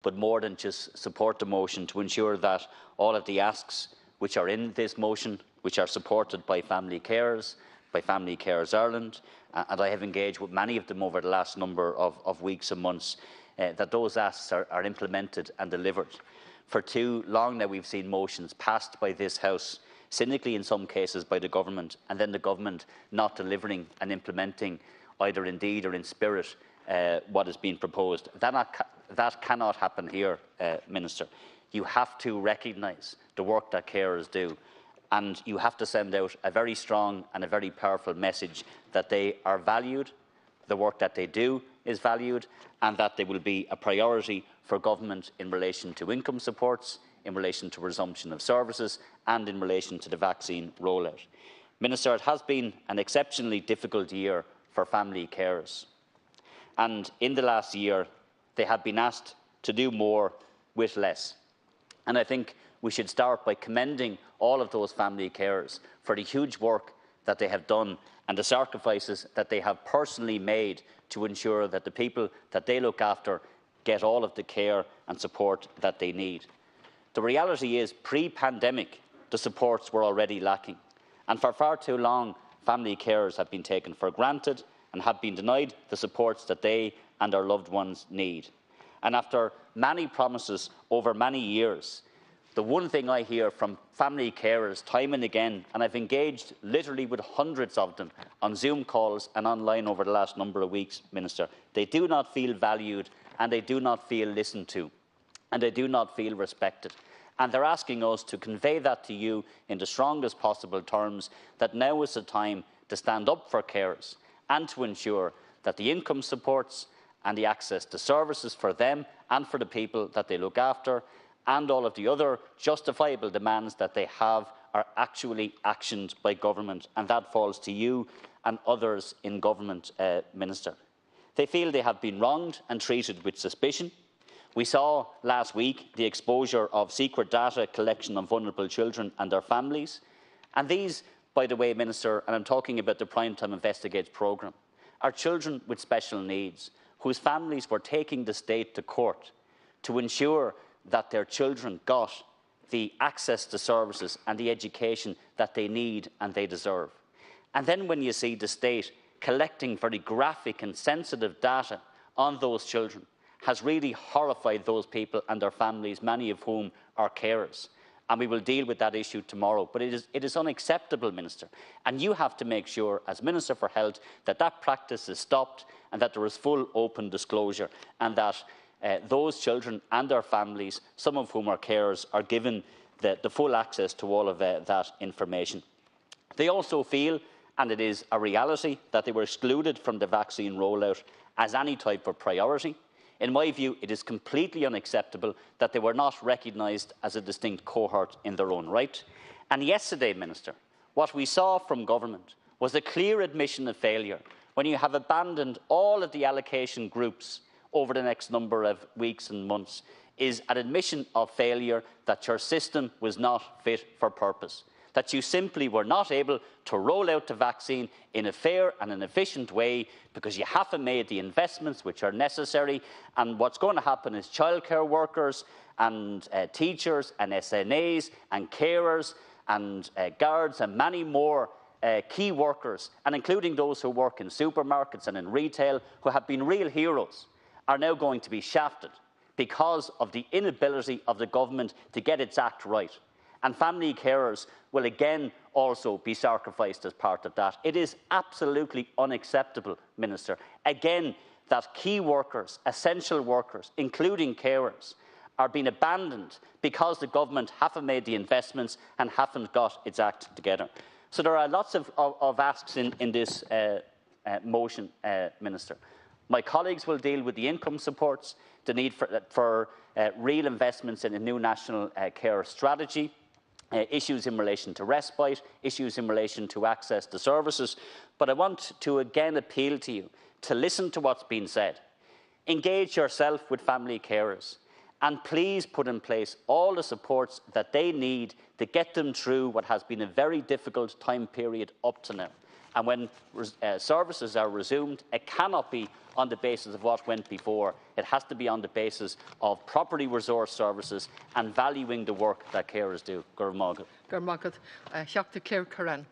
but more than just support the motion, to ensure that all of the asks which are in this motion, which are supported by Family Carers, by Family Carers Ireland, and I have engaged with many of them over the last number of weeks and months, that those asks are implemented and delivered. For too long now we've seen motions passed by this House, cynically in some cases by the government, and then the government not delivering and implementing, either in deed or in spirit, what is being proposed. That cannot happen here, Minister. You have to recognise the work that carers do, and you have to send out a very strong and a very powerful message that they are valued, the work that they do is valued, and that they will be a priority for government in relation to income supports, in relation to resumption of services, and in relation to the vaccine rollout. Minister, it has been an exceptionally difficult year for family carers, and in the last year they have been asked to do more with less. And I think we should start by commending all of those family carers for the huge work that they have done and the sacrifices that they have personally made to ensure that the people that they look after get all of the care and support that they need. The reality is, pre-pandemic, the supports were already lacking, and for far too long, family carers have been taken for granted and have been denied the supports that they and their loved ones need. And after many promises over many years, the one thing I hear from family carers time and again, and I've engaged literally with hundreds of them on Zoom calls and online over the last number of weeks, Minister, they do not feel valued, and they do not feel listened to, and they do not feel respected. And they're asking us to convey that to you in the strongest possible terms, that now is the time to stand up for carers and to ensure that the income supports and the access to services for them and for the people that they look after, and all of the other justifiable demands that they have, are actually actioned by government, and that falls to you and others in government, Minister. They feel they have been wronged and treated with suspicion. We saw last week the exposure of secret data collection on vulnerable children and their families. And these, by the way, Minister, and I'm talking about the Primetime Investigates programme, are children with special needs whose families were taking the state to court to ensure that their children got the access to services and the education that they need and they deserve. And then when you see the state collecting very graphic and sensitive data on those children, has really horrified those people and their families, many of whom are carers. And we will deal with that issue tomorrow. But it is unacceptable, Minister. And you have to make sure, as Minister for Health, that that practice is stopped and that there is full open disclosure, and that those children and their families, some of whom are carers, are given the full access to all of that information. They also feel, and it is a reality, that they were excluded from the vaccine rollout as any type of priority. In my view, it is completely unacceptable that they were not recognised as a distinct cohort in their own right. And yesterday, Minister, what we saw from government was a clear admission of failure when you have abandoned all of the allocation groups over the next number of weeks and months, is an admission of failure that your system was not fit for purpose, that you simply were not able to roll out the vaccine in a fair and an efficient way because you haven't made the investments which are necessary. And what's going to happen is childcare workers and teachers and SNAs and carers and guards and many more key workers, and including those who work in supermarkets and in retail, who have been real heroes, are now going to be shafted because of the inability of the government to get its act right. And family carers will again also be sacrificed as part of that. It is absolutely unacceptable, Minister, again, that key workers, essential workers, including carers, are being abandoned because the government haven't made the investments and haven't got its act together. So there are lots of asks in this motion, Minister. My colleagues will deal with the income supports, the need for real investments in a new national care strategy, issues in relation to respite, issues in relation to access to services. But I want to again appeal to you to listen to what's been said. Engage yourself with family carers, and please put in place all the supports that they need to get them through what has been a very difficult time period up to now. And when services are resumed, it cannot be on the basis of what went before. It has to be on the basis of properly resourced services and valuing the work that carers do. Gurmagat. Seachta Claire Curran.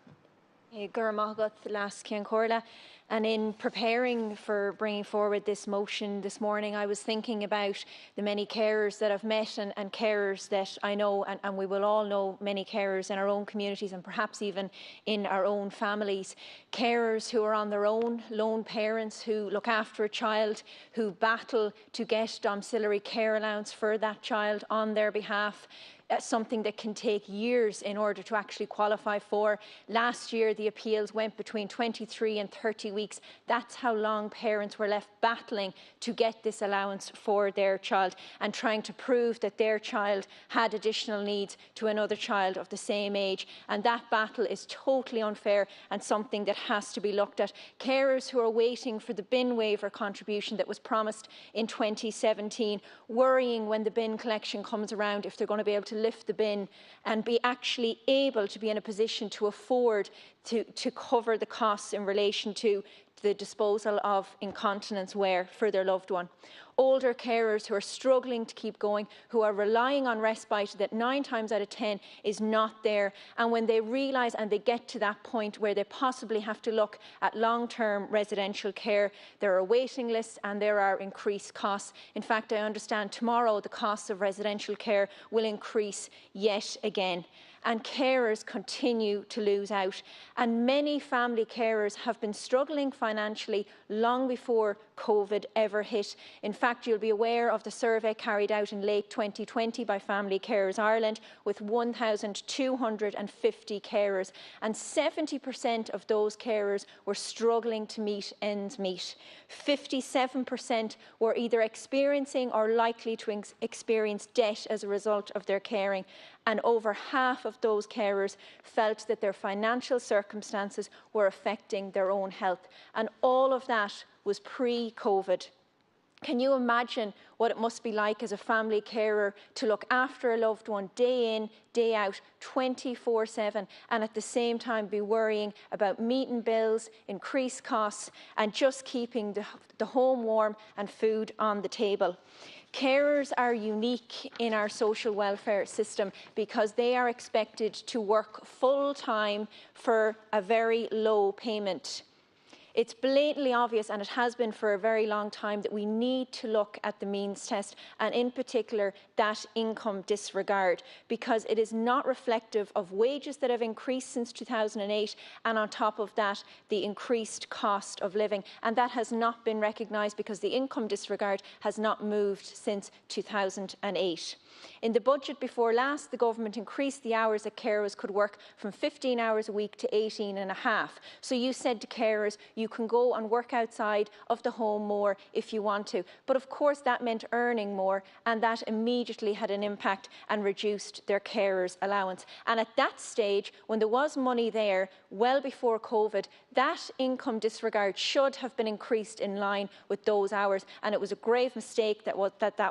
Gurmagat Las Ciancorla. And in preparing for bringing forward this motion this morning, I was thinking about the many carers that I've met and carers that I know, and we will all know many carers in our own communities and perhaps even in our own families. Carers who are on their own, lone parents who look after a child, who battle to get domiciliary care allowance for that child on their behalf. Something that can take years in order to actually qualify for. Last year, the appeals went between 23 and 30 weeks. That's how long parents were left battling to get this allowance for their child and trying to prove that their child had additional needs to another child of the same age. And that battle is totally unfair and something that has to be looked at. Carers who are waiting for the bin waiver contribution that was promised in 2017, worrying when the bin collection comes around if they're going to be able to lift the bin and be actually able to be in a position to afford to cover the costs in relation to the disposal of incontinence wear for their loved one. Older carers who are struggling to keep going, who are relying on respite that 9 times out of 10 is not there. And when they realise and they get to that point where they possibly have to look at long-term residential care, there are waiting lists and there are increased costs. In fact, I understand tomorrow the costs of residential care will increase yet again. And carers continue to lose out. And many family carers have been struggling financially long before COVID ever hit. In fact, you'll be aware of the survey carried out in late 2020 by Family Carers Ireland with 1,250 carers. And 70% of those carers were struggling to meet ends meet. 57% were either experiencing or likely to experience debt as a result of their caring. And over half of those carers felt that their financial circumstances were affecting their own health. And all of that was pre-COVID. Can you imagine what it must be like as a family carer to look after a loved one day in, day out, 24/7, and at the same time be worrying about meeting bills, increased costs, and just keeping the home warm and food on the table? Carers are unique in our social welfare system because they are expected to work full-time for a very low payment. It's blatantly obvious, and it has been for a very long time, that we need to look at the means test, and in particular that income disregard, because it is not reflective of wages that have increased since 2008, and on top of that, the increased cost of living. And that has not been recognised because the income disregard has not moved since 2008. In the budget before last, the government increased the hours that carers could work from 15 hours a week to 18.5. So you said to carers, you can go and work outside of the home more if you want to. But of course that meant earning more, and that immediately had an impact and reduced their carers' allowance. And at that stage, when there was money there, well before COVID, that income disregard should have been increased in line with those hours. And it was a grave mistake that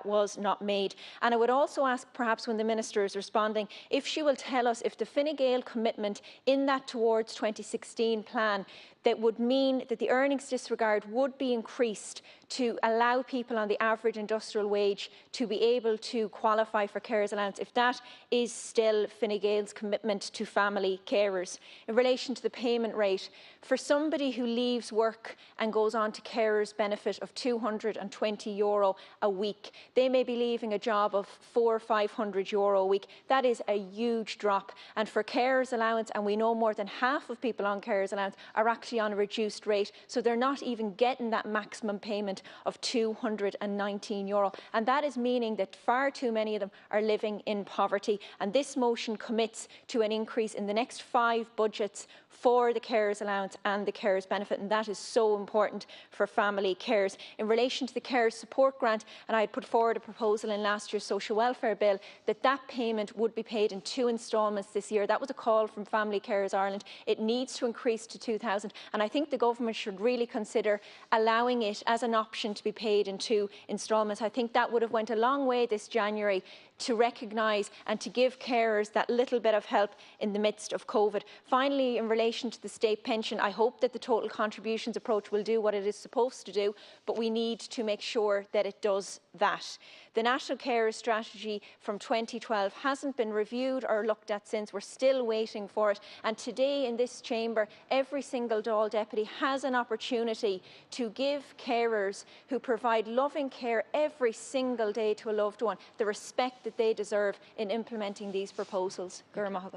was not made. And I would also ask, perhaps when the Minister is responding, if she will tell us if the Fine Gael commitment in that Towards 2016 plan that would mean that the earnings disregard would be increased to allow people on the average industrial wage to be able to qualify for carers allowance, if that is still Fine Gael's commitment to family carers. In relation to the payment rate, for somebody who leaves work and goes on to carers benefit of €220 a week, they may be leaving a job of €400 or €500 a week. That is a huge drop. And for carers allowance, and we know more than half of people on carers allowance are actually on a reduced rate, so they're not even getting that maximum payment of €219. And that is meaning that far too many of them are living in poverty. And this motion commits to an increase in the next 5 budgets for the carers allowance and the carers benefit, and that is so important for family carers. In relation to the carers support grant, and I had put forward a proposal in last year's social welfare bill that payment would be paid in 2 instalments this year. That was a call from Family Carers Ireland. It needs to increase to 2,000, and I think the government government should really consider allowing it as an option to be paid in 2 instalments. I think that would have went a long way this January to recognise and to give carers that little bit of help in the midst of COVID. Finally, in relation to the state pension, I hope that the total contributions approach will do what it is supposed to do, but we need to make sure that it does that. The National Carers Strategy from 2012 hasn't been reviewed or looked at since. We're still waiting for it. And today in this chamber, every single Dáil deputy has an opportunity to give carers who provide loving care every single day to a loved one the respect that they deserve in implementing these proposals.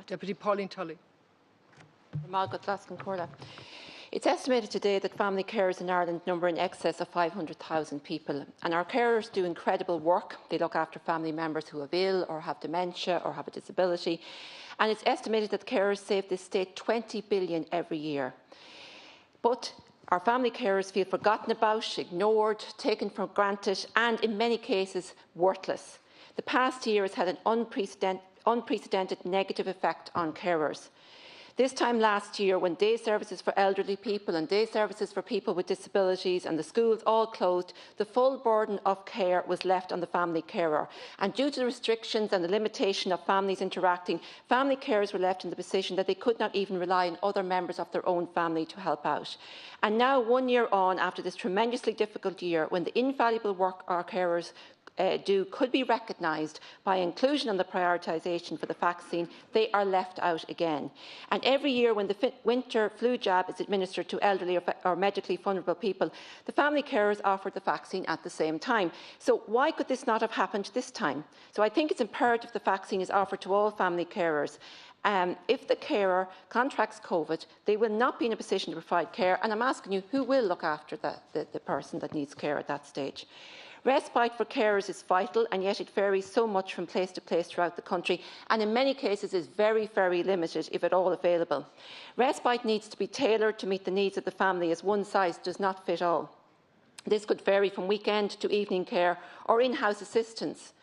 Deputy Pauline Tully. It's estimated today that family carers in Ireland number in excess of 500,000 people, and our carers do incredible work. They look after family members who are ill or have dementia or have a disability, and it's estimated that carers save this state 20 billion every year. But our family carers feel forgotten about, ignored, taken for granted, and in many cases worthless. The past year has had an unprecedented negative effect on carers. This time last year, when day services for elderly people and day services for people with disabilities and the schools all closed, the full burden of care was left on the family carer. And due to the restrictions and the limitation of families interacting, family carers were left in the position that they could not even rely on other members of their own family to help out. And now, 1 year on, after this tremendously difficult year, when the invaluable work our carers could be recognised by inclusion on the prioritisation for the vaccine, they are left out again. And every year when the winter flu jab is administered to elderly or medically vulnerable people, the family carers offer the vaccine at the same time. So why could this not have happened this time? So I think it's imperative the vaccine is offered to all family carers. If the carer contracts COVID, they will not be in a position to provide care, and I'm asking you, who will look after the person that needs care at that stage? Respite for carers is vital, and yet it varies so much from place to place throughout the country, and in many cases is very, very limited, if at all available. Respite needs to be tailored to meet the needs of the family, as one size does not fit all. This could vary from weekend to evening care or in-house assistance.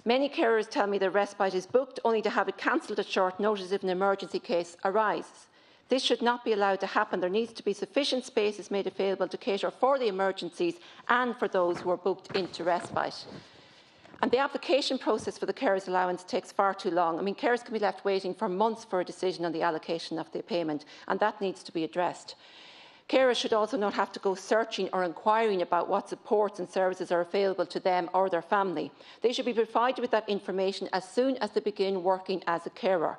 Many carers tell me their respite is booked only to have it cancelled at short notice if an emergency case arises. This should not be allowed to happen. There needs to be sufficient spaces made available to cater for the emergencies and for those who are booked into respite. And the application process for the carers allowance takes far too long. I mean, carers can be left waiting for months for a decision on the allocation of the payment, and that needs to be addressed. Carers should also not have to go searching or inquiring about what supports and services are available to them or their family. They should be provided with that information as soon as they begin working as a carer.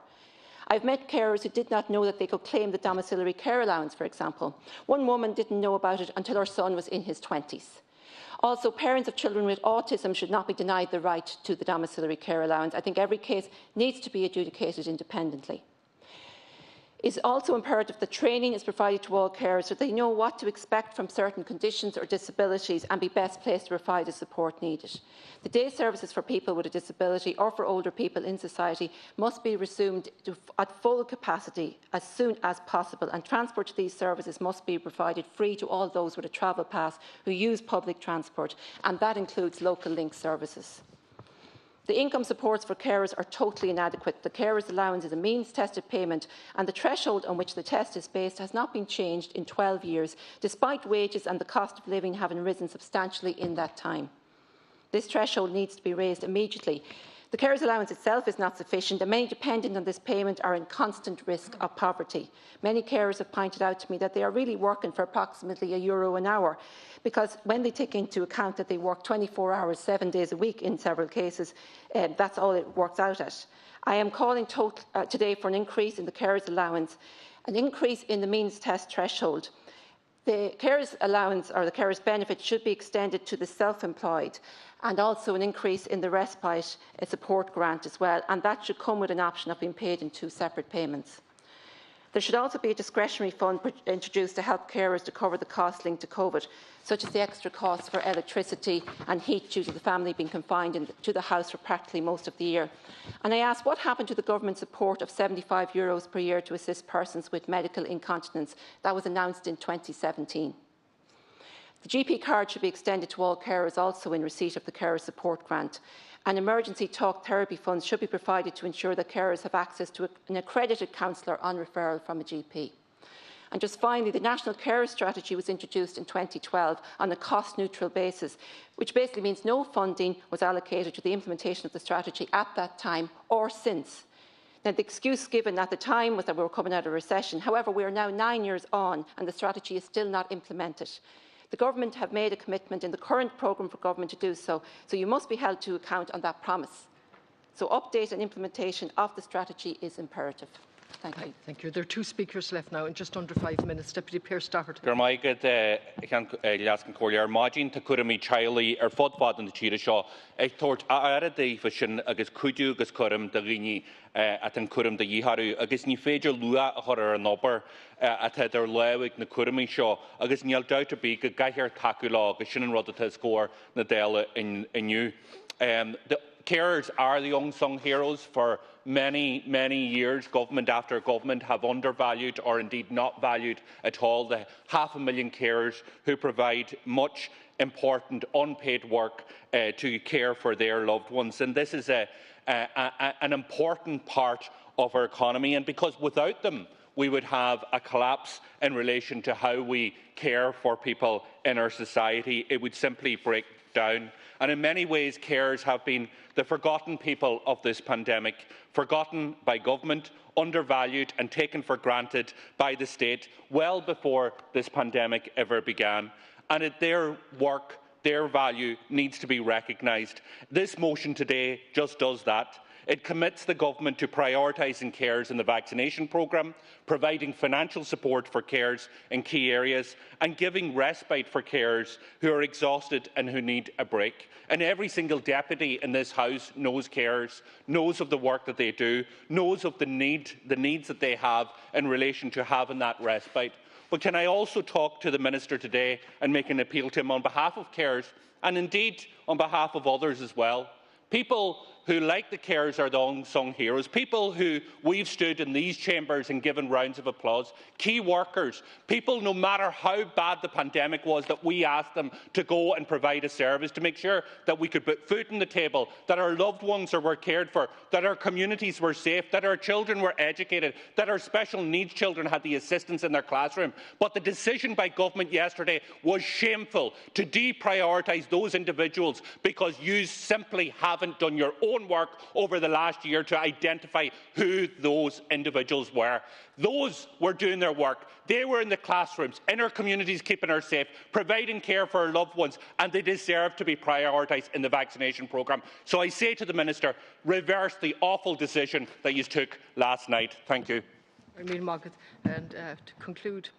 I've met carers who did not know that they could claim the domiciliary care allowance, for example. One woman didn't know about it until her son was in his 20s. Also, parents of children with autism should not be denied the right to the domiciliary care allowance. I think every case needs to be adjudicated independently. It is also imperative that training is provided to all carers so they know what to expect from certain conditions or disabilities and be best placed to provide the support needed. The day services for people with a disability or for older people in society must be resumed at full capacity as soon as possible, and transport to these services must be provided free to all those with a travel pass who use public transport, and that includes local link services. The income supports for carers are totally inadequate. The carers allowance is a means-tested payment, and the threshold on which the test is based has not been changed in 12 years, despite wages and the cost of living having risen substantially in that time. This threshold needs to be raised immediately. The carers allowance itself is not sufficient, and many dependent on this payment are in constant risk of poverty. Many carers have pointed out to me that they are really working for approximately €1 an hour, because when they take into account that they work 24 hours, 7 days a week in several cases, that's all it works out at. I am calling today for an increase in the carers allowance, an increase in the means test threshold. The carers allowance or the carers benefit should be extended to the self-employed, and also an increase in the respite support grant as well, and that should come with an option of being paid in 2 separate payments. There should also be a discretionary fund introduced to help carers to cover the costs linked to COVID, such as the extra costs for electricity and heat due to the family being confined to the house for practically most of the year. And I ask, what happened to the government support of €75 per year to assist persons with medical incontinence that was announced in 2017? The GP card should be extended to all carers also in receipt of the carer support grant. And emergency talk therapy funds should be provided to ensure that carers have access to an accredited counsellor on referral from a GP. And just finally, the National Care Strategy was introduced in 2012 on a cost-neutral basis, which basically means no funding was allocated to the implementation of the strategy at that time or since. Now, the excuse given at the time was that we were coming out of a recession. However, we are now 9 years on and the strategy is still not implemented. The government have made a commitment in the current programme for government to do so, so you must be held to account on that promise. So update and implementation of the strategy is imperative. Thank you. Thank you. There are 2 speakers left now in just under 5 minutes. Deputy Pearse Stafford. Margin to Kurami Charlie or Fodfad and the Cheetah Shaw. I thought I added the vision against Kudu, against Kurum, the Rini, at an Kurum, the Yiharu, against Nifeja Lua, or an upper at their Lewig, the Kurami Shaw, against Niel Doubt be a guy here Takula, a Shannon Rodata score, the Dáil in you. The carers are the unsung heroes for many, many years. Government after government have undervalued or indeed not valued at all the 500,000 carers who provide much important unpaid work to care for their loved ones. And this is an important part of our economy, and because without them we would have a collapse in relation to how we care for people in our society. It would simply break down. And in many ways, carers have been the forgotten people of this pandemic, forgotten by government, undervalued and taken for granted by the state well before this pandemic ever began. And their work, their value needs to be recognised. This motion today just does that. It commits the government to prioritising carers in the vaccination programme, providing financial support for carers in key areas and giving respite for carers who are exhausted and who need a break. And every single deputy in this House knows carers, knows of the work that they do, knows of the needs that they have in relation to having that respite. But can I also talk to the Minister today and make an appeal to him on behalf of carers and indeed on behalf of others as well? People who, like the carers, are the unsung heroes, people who we've stood in these chambers and given rounds of applause, key workers, people, no matter how bad the pandemic was, that we asked them to go and provide a service to make sure that we could put food on the table, that our loved ones were cared for, that our communities were safe, that our children were educated, that our special needs children had the assistance in their classroom. But the decision by government yesterday was shameful to deprioritise those individuals because you simply haven't done your own work over the last year to identify who those individuals were. Those were doing their work. They were in the classrooms, in our communities, keeping us safe, providing care for our loved ones, and they deserve to be prioritised in the vaccination programme. So I say to the Minister, reverse the awful decision that you took last night. Thank you. And to conclude,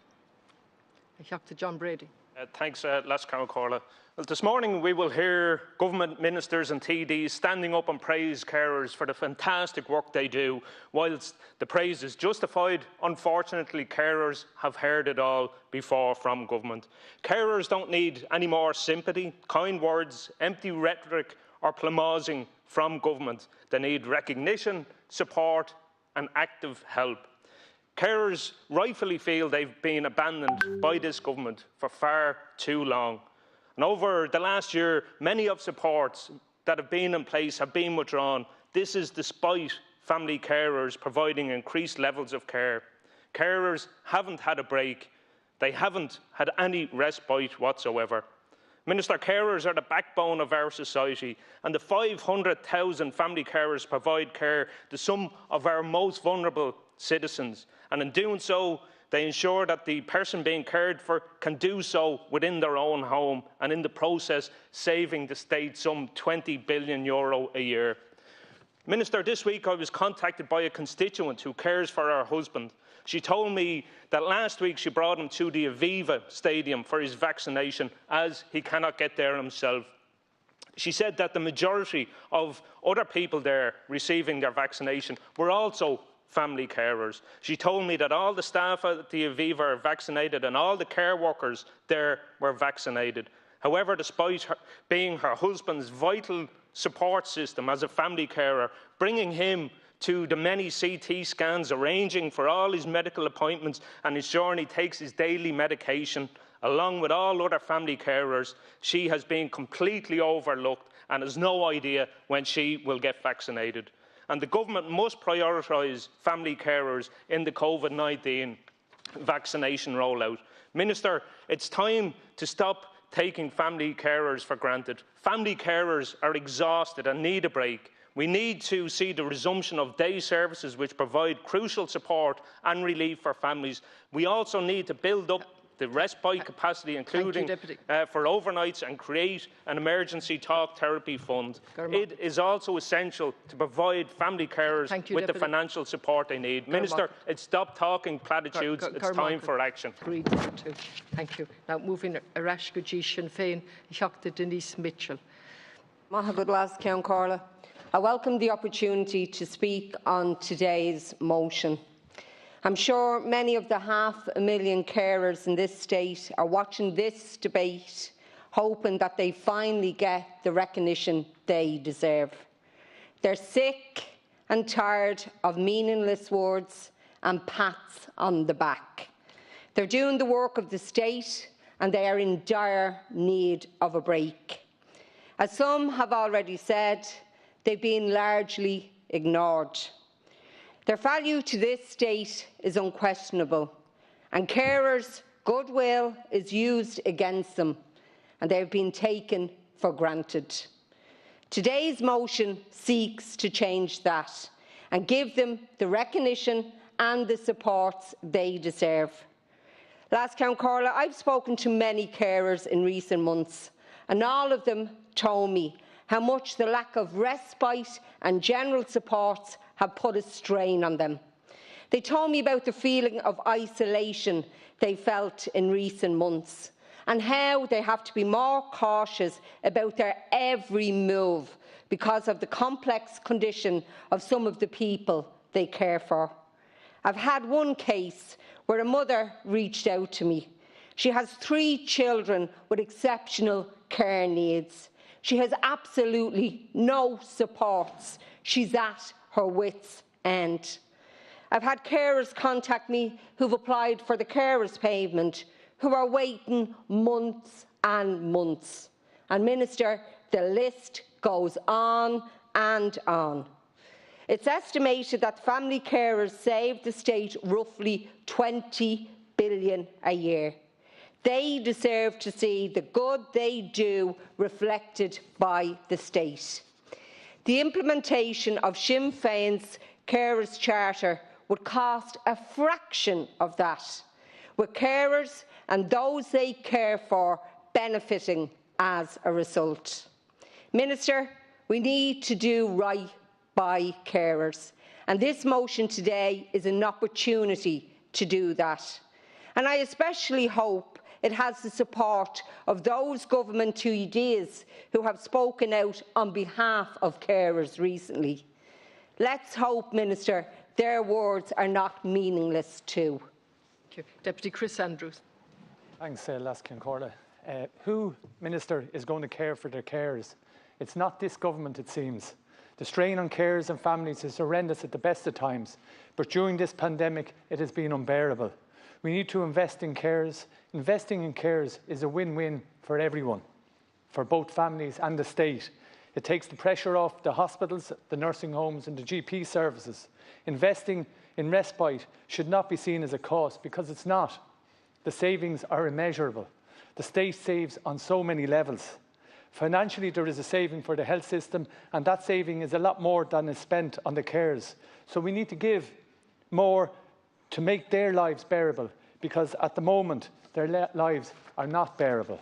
I have to John Brady. Thanks, Les Corla. Well, this morning we will hear government ministers and TDs standing up and praise carers for the fantastic work they do. Whilst the praise is justified, unfortunately carers have heard it all before from government. Carers don't need any more sympathy, kind words, empty rhetoric or plumazing from government. They need recognition, support and active help. Carers rightfully feel they've been abandoned by this government for far too long. And over the last year, many of supports that have been in place have been withdrawn. This is despite family carers providing increased levels of care. Carers haven't had a break. They haven't had any respite whatsoever. Minister, carers are the backbone of our society, and the 500,000 family carers provide care to some of our most vulnerable citizens. And in doing so, they ensure that the person being cared for can do so within their own home and in the process saving the state some €20 billion a year. Minister, this week I was contacted by a constituent who cares for her husband. She told me that last week she brought him to the Aviva Stadium for his vaccination as he cannot get there himself. She said that the majority of other people there receiving their vaccination were also family carers. She told me that all the staff at the Aviva are vaccinated and all the care workers there were vaccinated. However, despite being her husband's vital support system as a family carer, bringing him to the many CT scans, arranging for all his medical appointments and ensuring he takes his daily medication, along with all other family carers, she has been completely overlooked and has no idea when she will get vaccinated. And the government must prioritise family carers in the COVID-19 vaccination rollout. Minister, it's time to stop taking family carers for granted. Family carers are exhausted and need a break. We need to see the resumption of day services which provide crucial support and relief for families. We also need to build up the respite capacity, including for overnights, and create an emergency talk therapy fund. It is also essential to provide family carers with the financial support they need. Minister, it's stop talking platitudes. It's time for action. Agreed. Thank you. Now moving Arash Guji Sinn Féin, Dr. Denise Mitchell. Mahagudlas Count Carla. I welcome the opportunity to speak on today's motion. I'm sure many of the 500,000 carers in this state are watching this debate, hoping that they finally get the recognition they deserve. They're sick and tired of meaningless words and pats on the back. They're doing the work of the state and they are in dire need of a break. As some have already said, they've been largely ignored. Their value to this state is unquestionable, and carers' goodwill is used against them, and they have been taken for granted. Today's motion seeks to change that and give them the recognition and the supports they deserve. Last Count Carla, I've spoken to many carers in recent months, and all of them told me how much the lack of respite and general supports have put a strain on them. They told me about the feeling of isolation they felt in recent months and how they have to be more cautious about their every move because of the complex condition of some of the people they care for. I've had one case where a mother reached out to me. She has 3 children with exceptional care needs. She has absolutely no supports. She's at her wits' end. I've had carers contact me who've applied for the carers payment, who are waiting months and months. And Minister, the list goes on and on. It's estimated that family carers save the state roughly $20 billion a year. They deserve to see the good they do reflected by the state. The implementation of Sinn Féin's Carers Charter would cost a fraction of that, with carers and those they care for benefiting as a result. Minister, we need to do right by carers, and this motion today is an opportunity to do that. And I especially hope it has the support of those government TDs who have spoken out on behalf of carers recently. Let's hope, Minister, their words are not meaningless too. Thank you. Deputy Chris Andrews. Thanks, Laskin Corla. Who, Minister, is going to care for their carers? It's not this government, it seems. The strain on carers and families is horrendous at the best of times, but during this pandemic it has been unbearable. We need to invest in carers. Investing in carers is a win-win for everyone, for both families and the state. It takes the pressure off the hospitals, the nursing homes and the GP services. Investing in respite should not be seen as a cost, because it's not. The savings are immeasurable. The state saves on so many levels. Financially, there is a saving for the health system, and that saving is a lot more than is spent on the carers. So we need to give more to make their lives bearable, because at the moment their lives are not bearable.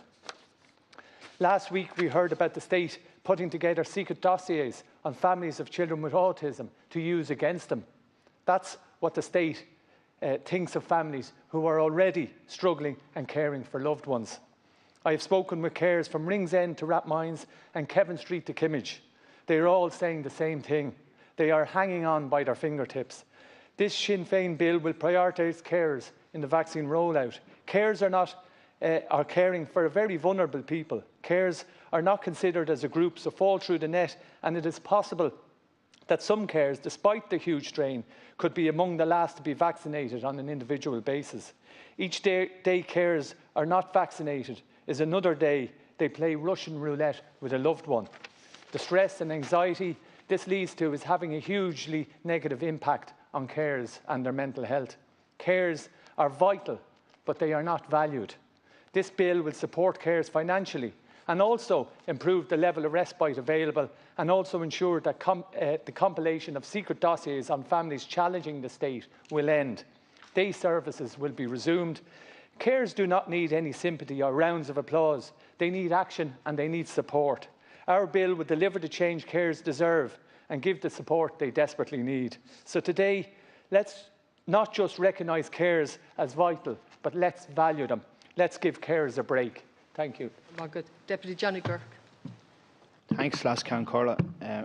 Last week we heard about the state putting together secret dossiers on families of children with autism to use against them. That's what the state thinks of families who are already struggling and caring for loved ones. I have spoken with carers from Ringsend to Rathmines and Kevin Street to Kimmage. They are all saying the same thing. They are hanging on by their fingertips. This Sinn Féin bill will prioritise carers in the vaccine rollout. Carers are caring for very vulnerable people. Carers are not considered as a group, so fall through the net, and it is possible that some carers, despite the huge strain, could be among the last to be vaccinated on an individual basis. Each day carers are not vaccinated is another day they play Russian roulette with a loved one. The stress and anxiety this leads to is having a hugely negative impact on carers and their mental health. Carers are vital, but they are not valued. This bill will support carers financially and also improve the level of respite available, and also ensure that the compilation of secret dossiers on families challenging the state will end. Day services will be resumed. Carers do not need any sympathy or rounds of applause. They need action and they need support. Our bill will deliver the change carers deserve and give the support they desperately need. So today, let's not just recognise carers as vital, but let's value them. Let's give carers a break. Thank you. Good. Deputy Johnny Girk. Thanks, Lascan Corla.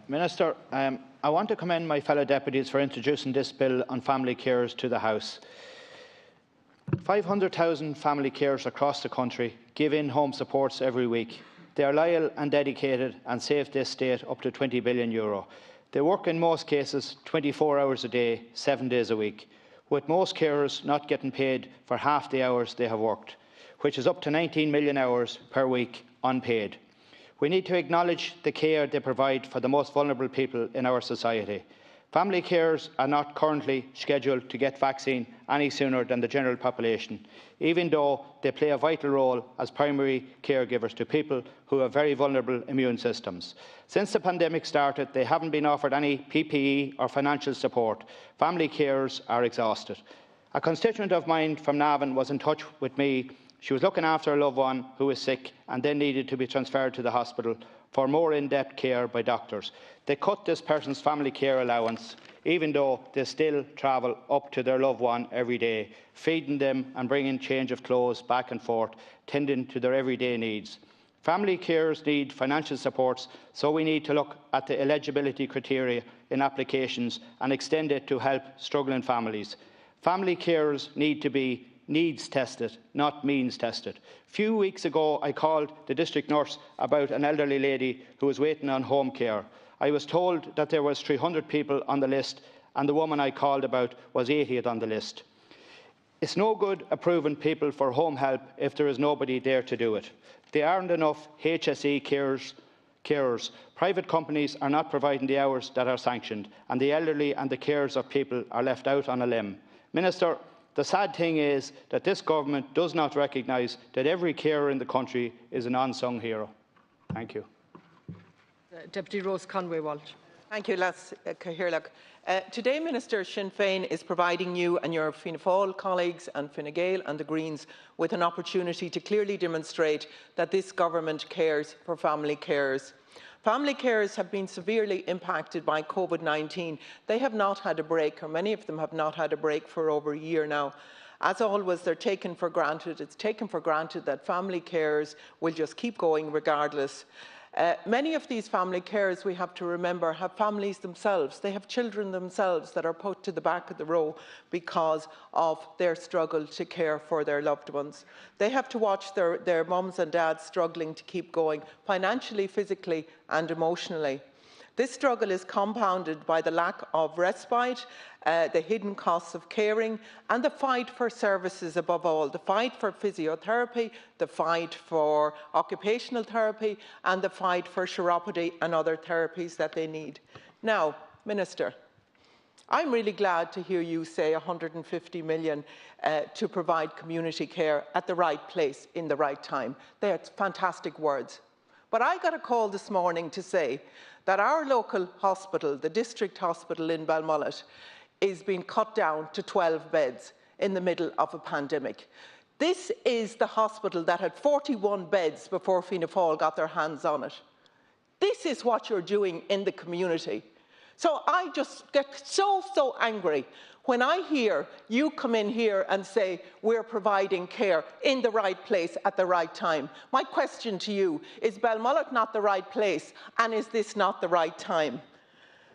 Minister, I want to commend my fellow deputies for introducing this bill on family carers to the House. 500,000 family carers across the country give in-home supports every week. They are loyal and dedicated and save this state up to €20 billion. They work in most cases 24 hours a day, 7 days a week, with most carers not getting paid for half the hours they have worked, which is up to 19 million hours per week unpaid. We need to acknowledge the care they provide for the most vulnerable people in our society. Family carers are not currently scheduled to get vaccine any sooner than the general population, even though they play a vital role as primary caregivers to people who have very vulnerable immune systems. Since the pandemic started, they haven't been offered any PPE or financial support. Family carers are exhausted. A constituent of mine from Navan was in touch with me. She was looking after a loved one who was sick and then needed to be transferred to the hospital for more in-depth care by doctors. They cut this person's family care allowance, even though they still travel up to their loved one every day, feeding them and bringing change of clothes back and forth, tending to their everyday needs. Family carers need financial supports, so we need to look at the eligibility criteria in applications and extend it to help struggling families. Family carers need to be needs tested, not means tested. A few weeks ago, I called the district nurse about an elderly lady who was waiting on home care. I was told that there was 300 people on the list, and the woman I called about was 80th on the list. It's no good approving people for home help if there is nobody there to do it. There aren't enough HSE carers. Private companies are not providing the hours that are sanctioned, and the elderly and the carers of people are left out on a limb. Minister, the sad thing is that this government does not recognise that every carer in the country is an unsung hero. Thank you. Deputy Rose Conway-Walsh. Thank you, Las Cahirlach. Today, Minister, Sinn Féin is providing you and your Fianna Fáil colleagues and Fine Gael and the Greens with an opportunity to clearly demonstrate that this government cares for family carers. Family carers have been severely impacted by COVID-19. They have not had a break, or many of them have not had a break for over a year now. As always, they're taken for granted. It's taken for granted that family carers will just keep going regardless. Many of these family carers, we have to remember, have families themselves. They have children themselves that are put to the back of the row because of their struggle to care for their loved ones. They have to watch their mums and dads struggling to keep going financially, physically and emotionally. This struggle is compounded by the lack of respite, the hidden costs of caring, and the fight for services above all, the fight for physiotherapy, the fight for occupational therapy, and the fight for chiropody and other therapies that they need. Now, Minister, I'm really glad to hear you say 150 million to provide community care at the right place in the right time. They're fantastic words. But I got a call this morning to say that our local hospital, the district hospital in Balmullet, is being cut down to 12 beds in the middle of a pandemic. This is the hospital that had 41 beds before Fianna Fáil got their hands on it. This is what you're doing in the community. So I just get so angry when I hear you come in here and say we're providing care in the right place at the right time. My question to you, is Balmullet not the right place, and is this not the right time?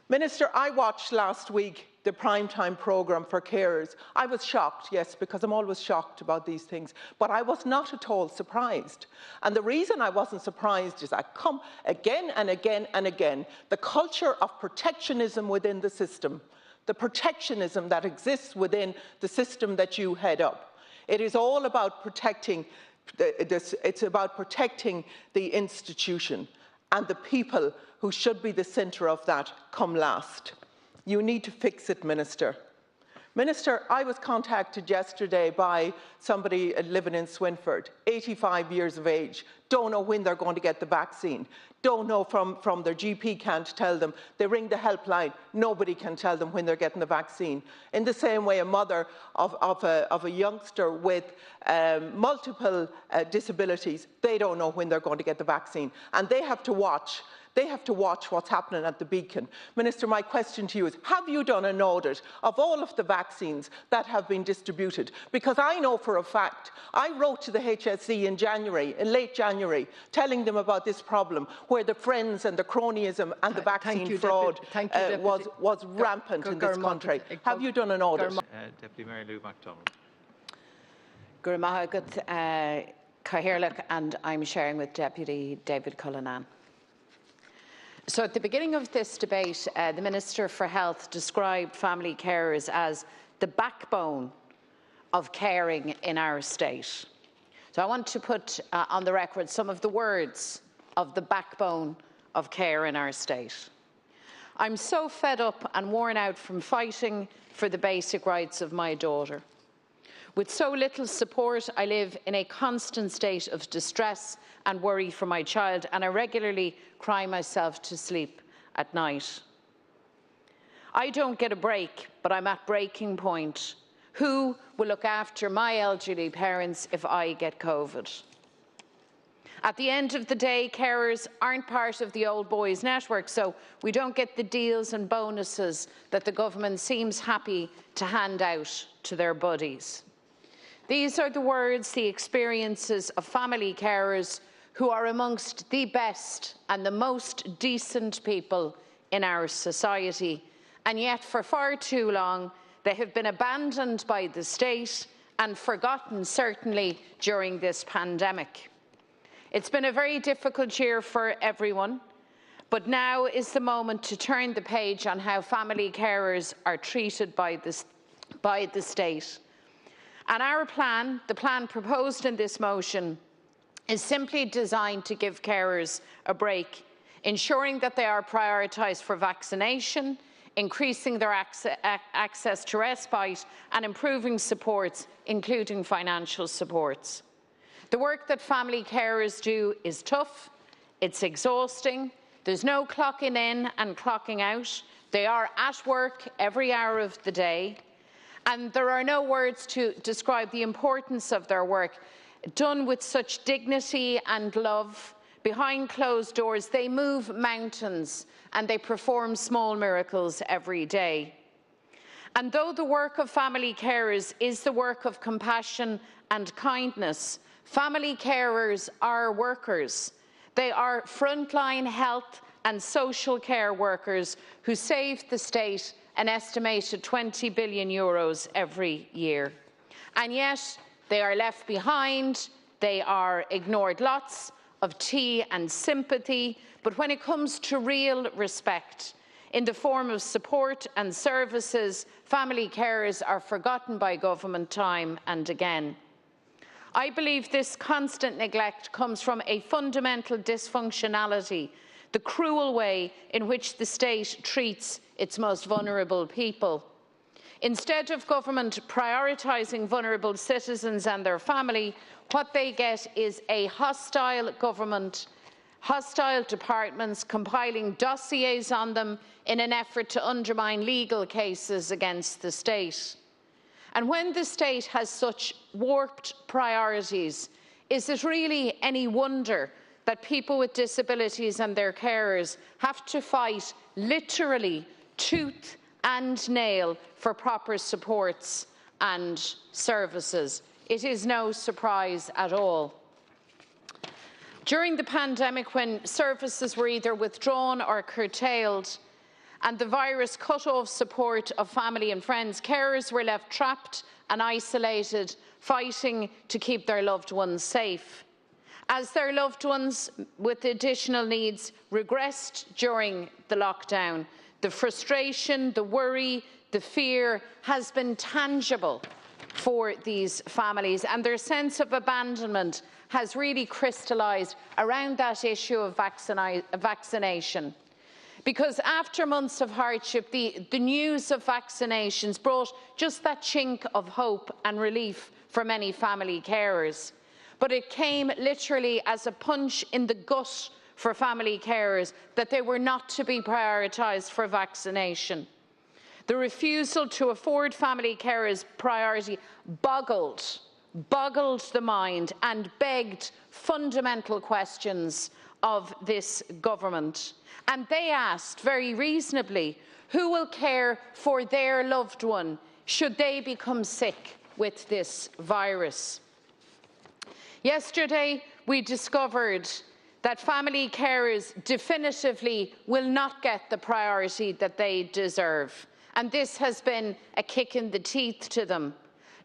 Minister, I watched last week the primetime programme for carers. I was shocked, yes, because I'm always shocked about these things, but I was not at all surprised. And the reason I wasn't surprised is I come again and again and again, the culture of protectionism within the system, the protectionism that exists within the system that you head up. It is all about protecting it's about protecting the institution, and the people who should be the centre of that come last. You need to fix it, Minister. Minister, I was contacted yesterday by somebody living in Swinford, 85 years of age, don't know when they're going to get the vaccine, don't know from their GP can't tell them. They ring the helpline, nobody can tell them when they're getting the vaccine. In the same way, a mother of a youngster with multiple disabilities, they don't know when they're going to get the vaccine, and they have to watch. They have to watch what's happening at the Beacon. Minister, my question to you is, have you done an audit of all of the vaccines that have been distributed? Because I know for a fact, I wrote to the HSE in late January, telling them about this problem, where the friends and the cronyism and the vaccine fraud was rampant in this country. Have you done an audit? Deputy Mayor Lou MacDonald. Gurmahagat Cahirlock, and I'm sharing with Deputy David Cullinan. So at the beginning of this debate, the Minister for Health described family carers as the backbone of caring in our state. So I want to put on the record some of the words of the backbone of care in our state. I'm so fed up and worn out from fighting for the basic rights of my daughter. With so little support, I live in a constant state of distress and worry for my child, and I regularly cry myself to sleep at night. I don't get a break, but I'm at breaking point. Who will look after my elderly parents if I get COVID? At the end of the day, carers aren't part of the old boys network, so we don't get the deals and bonuses that the government seems happy to hand out to their buddies. These are the words, the experiences of family carers who are amongst the best and the most decent people in our society, and yet for far too long they have been abandoned by the state and forgotten, certainly during this pandemic. It's been a very difficult year for everyone, but now is the moment to turn the page on how family carers are treated by the state. And our plan, the plan proposed in this motion, is simply designed to give carers a break, ensuring that they are prioritised for vaccination, increasing their access to respite, and improving supports, including financial supports. The work that family carers do is tough, it's exhausting, there's no clocking in and clocking out, they are at work every hour of the day, and there are no words to describe the importance of their work. Done with such dignity and love, behind closed doors, they move mountains and they perform small miracles every day. And though the work of family carers is the work of compassion and kindness, family carers are workers. They are frontline health and social care workers who save the state an estimated €20 billion every year. And yet, they are left behind, they are ignored. Lots of tea and sympathy, but when it comes to real respect, in the form of support and services, family carers are forgotten by government time and again. I believe this constant neglect comes from a fundamental dysfunctionality, the cruel way in which the state treats its most vulnerable people. Instead of government prioritising vulnerable citizens and their family, what they get is a hostile government, hostile departments compiling dossiers on them in an effort to undermine legal cases against the state. And when the state has such warped priorities, is it really any wonder that people with disabilities and their carers have to fight literally tooth and nail for proper supports and services? It is no surprise at all. During the pandemic, when services were either withdrawn or curtailed and the virus cut off support of family and friends, carers were left trapped and isolated, fighting to keep their loved ones safe. As their loved ones with additional needs regressed during the lockdown, the frustration, the worry, the fear has been tangible for these families, and their sense of abandonment has really crystallised around that issue of vaccination. Because after months of hardship, the news of vaccinations brought just that chink of hope and relief for many family carers. But it came literally as a punch in the gut for family carers that they were not to be prioritised for vaccination. The refusal to afford family carers priority boggled the mind and begged fundamental questions of this government. And they asked, very reasonably, who will care for their loved one should they become sick with this virus? Yesterday, we discovered that family carers definitively will not get the priority that they deserve. And this has been a kick in the teeth to them.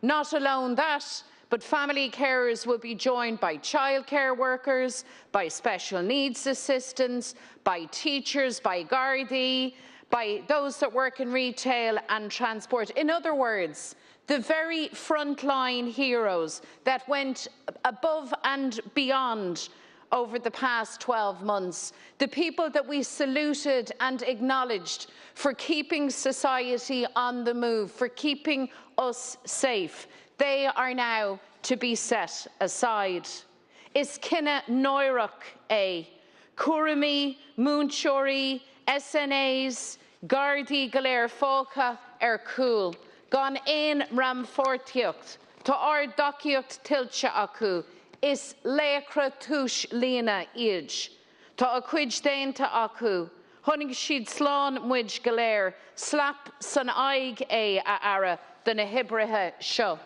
Not alone that, but family carers will be joined by childcare workers, by special needs assistants, by teachers, by Gardaí, by those that work in retail and transport. In other words, the very frontline heroes that went above and beyond over the past 12 months, the people that we saluted and acknowledged for keeping society on the move, for keeping us safe, they are now to be set aside. Is kinna noirach a Curami, Moonchori, SNAs, Gardaí Galer Fóca cool. Gan ein ram fortiocht, ta dociocht tilcha acu, is lekra tush lena ij. Ta a quid dainta acu, hunning she'd slán mwij galer, slap san aig a ara, than a hibraha sho.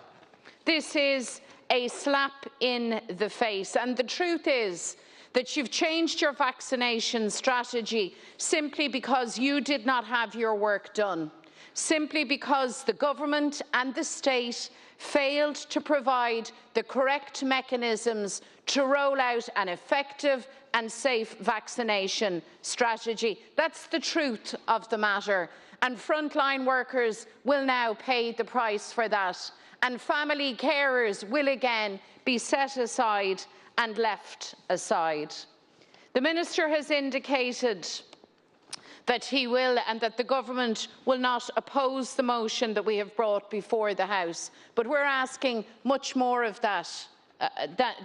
This is a slap in the face, and the truth is that you've changed your vaccination strategy simply because you did not have your work done, simply because the government and the state failed to provide the correct mechanisms to roll out an effective and safe vaccination strategy. That's the truth of the matter, and frontline workers will now pay the price for that, and family carers will again be set aside and left aside. The Minister has indicated that he will and that the government will not oppose the motion that we have brought before the House, but we're asking much more of that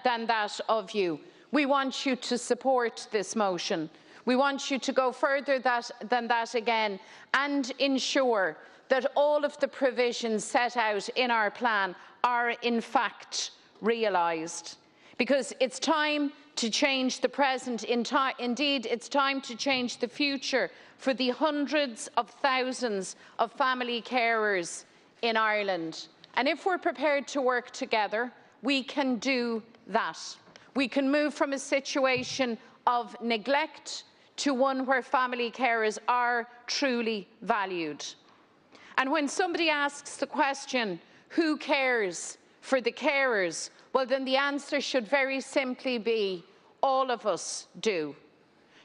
than that of you. We want you to support this motion. We want you to go further than that again and ensure that all of the provisions set out in our plan are in fact realised. Because it's time to change the present, indeed it's time to change the future for the hundreds of thousands of family carers in Ireland. And if we're prepared to work together, we can do that. We can move from a situation of neglect to one where family carers are truly valued. And when somebody asks the question, who cares for the carers? Well, then the answer should very simply be, all of us do.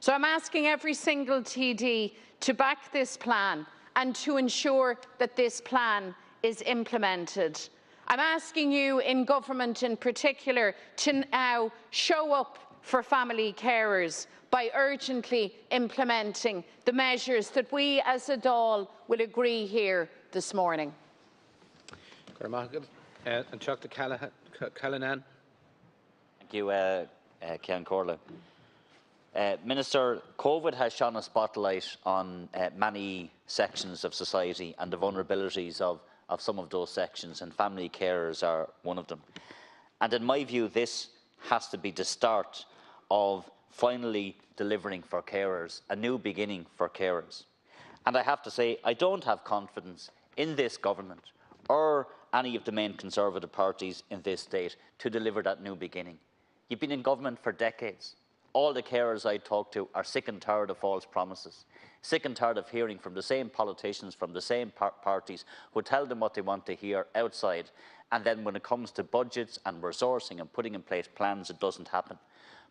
So I'm asking every single TD to back this plan and to ensure that this plan is implemented. I'm asking you in government in particular to now show up for family carers by urgently implementing the measures that we as a Dáil will agree here this morning. Thank you, Ceann Comhairle. Minister, COVID has shone a spotlight on many sections of society and the vulnerabilities of some of those sections, and family carers are one of them. And in my view, this has to be the start of finally delivering for carers, a new beginning for carers. And I have to say, I don't have confidence in this government or any of the main Conservative parties in this state to deliver that new beginning. You've been in government for decades. All the carers I talk to are sick and tired of false promises, sick and tired of hearing from the same politicians from the same parties who tell them what they want to hear outside, and then when it comes to budgets and resourcing and putting in place plans, it doesn't happen.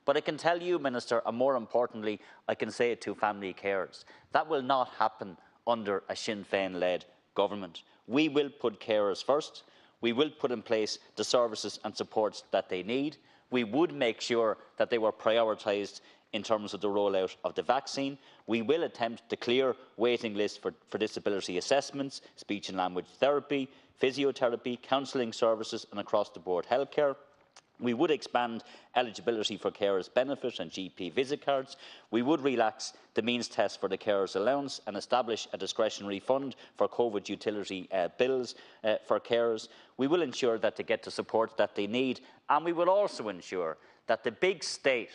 But I can tell you, Minister, and more importantly, I can say it to family carers, that will not happen under a Sinn Féin-led government. We will put carers first. We will put in place the services and supports that they need. We would make sure that they were prioritised in terms of the rollout of the vaccine. We will attempt to clear waiting lists for disability assessments, speech and language therapy, physiotherapy, counselling services and across-the-board healthcare. We would expand eligibility for carers' benefit and GP visit cards. We would relax the means test for the carers' allowance and establish a discretionary fund for COVID utility bills for carers. We will ensure that they get the support that they need, and we will also ensure that the big state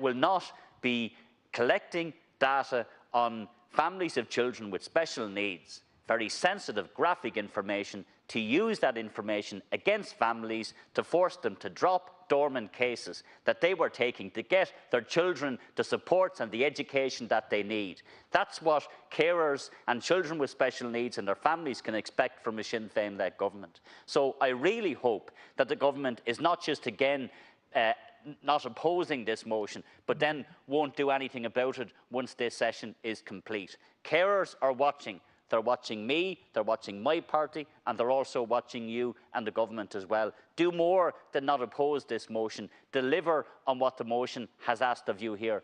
will not be collecting data on families of children with special needs, very sensitive, graphic information, to use that information against families to force them to drop dormant cases that they were taking to get their children the supports and the education that they need. That's what carers and children with special needs and their families can expect from a Sinn Féin-led government. So I really hope that the government is not just again not opposing this motion, but then won't do anything about it once this session is complete. Carers are watching. They're watching me, they're watching my party, and they're also watching you and the government as well. Do more than not oppose this motion. Deliver on what the motion has asked of you here.